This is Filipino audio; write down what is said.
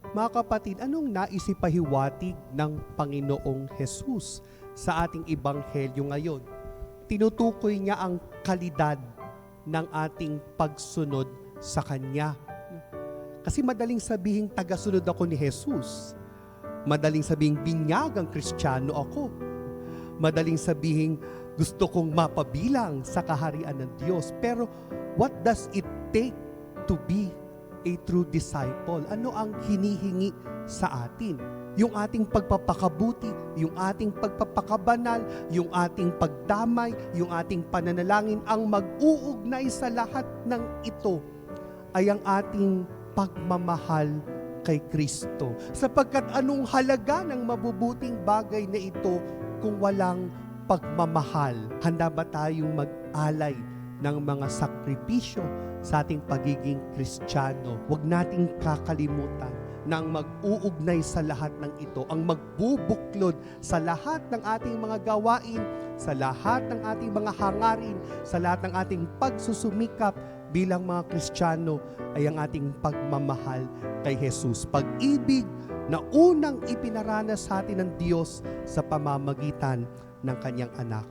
Mga kapatid, anong nais ipahiwatig ng Panginoong Hesus sa ating ebanghelyo ngayon? Tinutukoy niya ang kalidad ng ating pagsunod sa Kanya. Kasi madaling sabihing tagasunod ako ni Hesus. Madaling sabihing binyagang Kristiyano ako. Madaling sabihing gusto kong mapabilang sa kaharian ng Diyos. Pero what does it take to be a true disciple? Ano ang hinihingi sa atin? Yung ating pagpapakabuti, yung ating pagpapakabanal, yung ating pagdamay, yung ating pananalangin, ang mag-uugnay sa lahat ng ito ay ang ating pagmamahal kay Kristo. Sapagkat anong halaga ng mabubuting bagay na ito kung walang pagmamahal? Handa ba tayong mag-alay ng mga sakripisyo sa ating pagiging Kristiyano? Huwag nating kakalimutan na ang mag-uugnay sa lahat ng ito, ang magbubuklod sa lahat ng ating mga gawain, sa lahat ng ating mga hangarin, sa lahat ng ating pagsusumikap bilang mga Kristiyano ay ang ating pagmamahal kay Jesus. Pag-ibig na unang ipinaranas sa atin ng Diyos sa pamamagitan ng Kanyang anak.